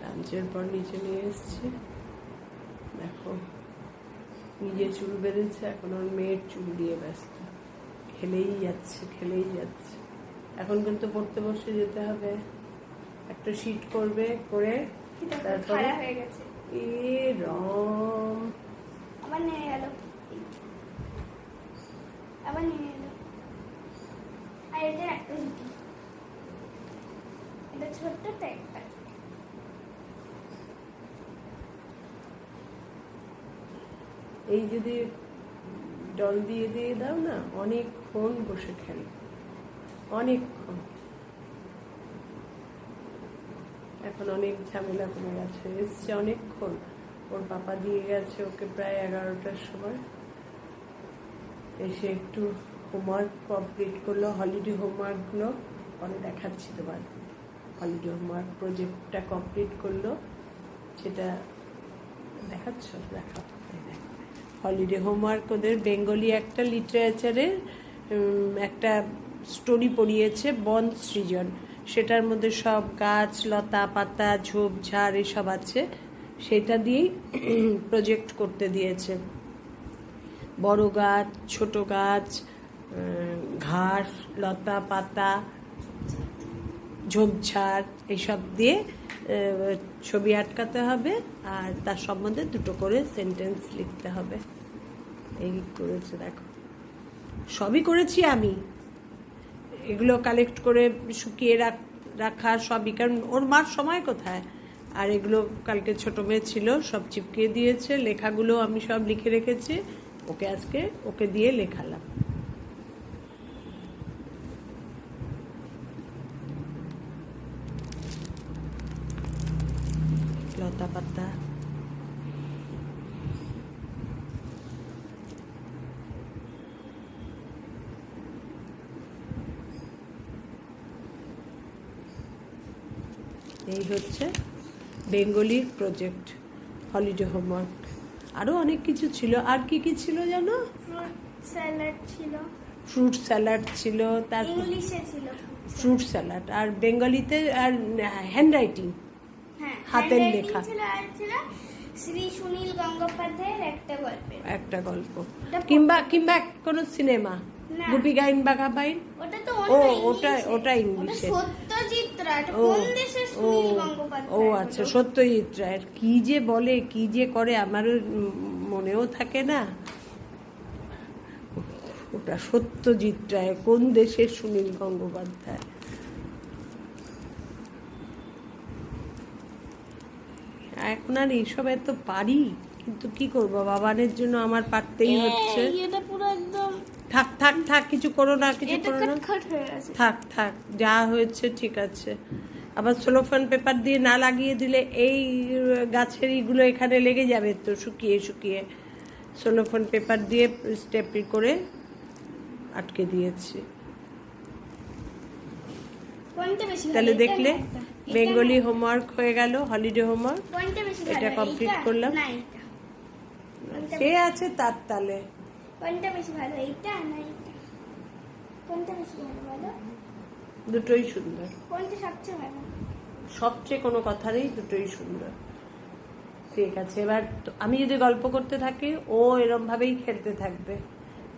লাঞ্চের পর নিচে নিয়ে এসছি, দেখো নিজে চুল বেঁধেছে, এখন ওর মেয়ের চুল দিয়ে ব্যস্ত, খেলেই যাচ্ছে। এখন কিন্তু পড়তে বসে যেতে হবে, একটা শীট করবে, করে তারপরে আবার নিয়ে গেল আর এটা একটা এটা ছোট্ট একটা। এই যদি জল দিয়ে দাও না, অনেকক্ষণ বসে খেলে, অনেকক্ষণ। এখন অনেক ঝামেলা কমে গেছে, এসছে অনেকক্ষণ, ওর পাপা দিয়ে গেছে ওকে প্রায় 11টার সময়। এসে একটু হোমওয়ার্ক কমপ্লিট করলো, হলিডে হোমওয়ার্কগুলো পরে দেখাচ্ছি তোমার। হলিডে হোমওয়ার্ক প্রজেক্টটা কমপ্লিট করলো, সেটা দেখাচ্ছ? দেখা হলিডে হোমওয়ার্ক ওদের বেঙ্গলি একটা লিটারেচারের একটা স্টোরি পড়িয়েছে, বন সৃজন। সেটার মধ্যে সব গাছ, লতা পাতা, ঝোপঝাড় এসব আছে, সেটা দিয়েই প্রজেক্ট করতে দিয়েছে। বড় গাছ, ছোট গাছ, ঘাস, লতা পাতা, ঝোপঝাড় এইসব দিয়ে ছবি আটকাতে হবে, আর তার সম্বন্ধে 2টো করে সেন্টেন্স লিখতে হবে। এই করেছে, দেখো সবই করেছি আমি, এগুলো কালেক্ট করে শুকিয়ে রাখা সবই, কারণ ওর মার সময় কোথায়। আর এগুলো কালকে ছোট মেয়ে ছিল, সব চিপকিয়ে দিয়েছে, লেখাগুলো আমি সব লিখে রেখেছি, ওকে দিয়ে লেখালাম। লতা পাতা, এই হচ্ছে বেঙ্গলির প্রজেক্ট, হলিডে হোমওয়ার্ক। আরও অনেক কিছু ছিল। আর কি কি ছিল জানো? ফ্রুট স্যালাড ছিল, তারপর ইংলিশে ছিল ফ্রুট স্যালাড, আর বেঙ্গলিতে আর হ্যান্ড রাইটিং, হাতের লেখা শ্রী সুনীল গঙ্গোপাধ্যায়ের একটা গল্প, কিংবা কোনো সিনেমা, গুপি গাইন বাঘা বাইন, ওটা ইংলিশে। ও আচ্ছা, সত্যজিৎ রায়ের। কি যে বলে, কি যে করে, আমারও মনেও থাকে না। ওটা সত্যজিৎ রায়, কোন দেশের সুনীল গঙ্গোপাধ্যায়। এখন আর এইসব এত পারি, কিন্তু কি করবো, বাবানের জন্য আমার পারতেই হচ্ছে। থাক কিছু করো না, থাক যা হয়েছে ঠিক আছে। আবার সেলোফোন পেপার দিয়ে না লাগিয়ে দিলে এই গাছের ইগুলো এখানে লেগে যাবে তো, শুকিয়ে সেলোফোন পেপার দিয়ে স্টেপল করে আটকে দিয়েছি। তাহলে দেখলে বেঙ্গলি হোমওয়ার্ক হয়ে গেল, হলিডে হোমওয়ার্ক এটা কমপ্লিট করলাম। সে আছে তার তালে। কোনটা বেশি ভালো, এইটা না এইটা? কোনটা বেশি ভালো বলো? দুটোই সুন্দর। কোনটা সবচেয়ে ভালো? সবচেয়ে কোনো কথা নেই, দুটোই সুন্দর। ঠিক আছে, এবার আমি যদি গল্প করতে থাকি, ও এরম ভাবেই খেলতে থাকবে।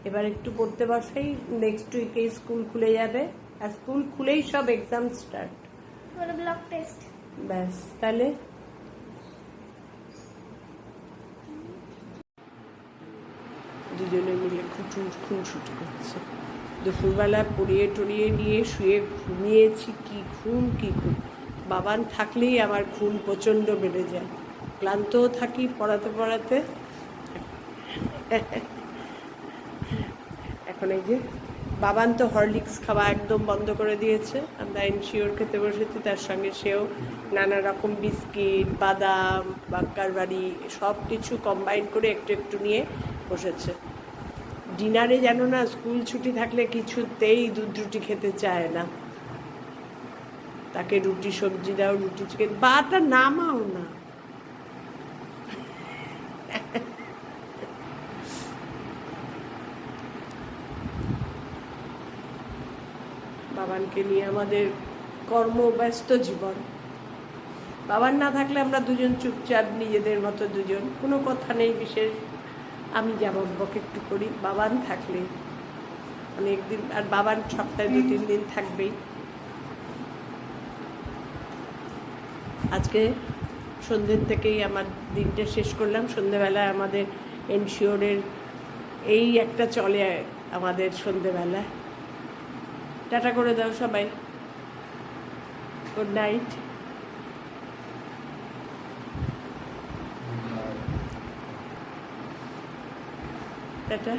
এবার একটু পড়তে বসাই, নেক্সট উইকে স্কুল খুলে যাবে, আর স্কুল খুলেই সব এক্সাম স্টার্ট, ব্লক টেস্ট, ব্যাস। তাহলে দুজনে মিলে খুনসুটি করছে। দুপুরবেলা পড়িয়ে টড়িয়ে নিয়ে শুয়ে ঘুমিয়েছি, কি ঘুম। বাবান থাকলেই আমার ঘুম প্রচণ্ড বেড়ে যায়, ক্লান্তও থাকি পড়াতে। এখন এই যে বাবান তো হরলিক্স খাওয়া একদম বন্ধ করে দিয়েছে, আমরা এনশিওর খেতে বসেছি, তার সঙ্গে সেও নানা রকম বিস্কিট, বাদাম, বাক্কারবাড়ি সব কিছু কম্বাইন করে একটু নিয়ে বসেছে। ডিনারে জানো না, স্কুল ছুটি থাকলে কিছুতেই দুধ রুটি খেতে চায় না, তাকে রুটি সবজি দাও, রুটি চিকেন, বাটা নামাও না। বাবানকে নিয়ে আমাদের কর্মব্যস্ত জীবন, বাবার না থাকলে আমরা দুজন চুপচাপ নিজেদের মতো দুজন, কোনো কথা নেই বিশেষ। আমি যা বক একটু করি, বাবান থাকলে অনেকদিন, আর বাবান সপ্তাহে 2-3 দিন থাকবেই। আজকে সন্ধ্যের থেকেই আমার দিনটা শেষ করলাম। সন্ধ্যেবেলায় আমাদের এনশিওরের এই একটা চলে আমাদের সন্ধ্যেবেলা। টাটা করে দাও সবাই, গুড নাইট। টাটা।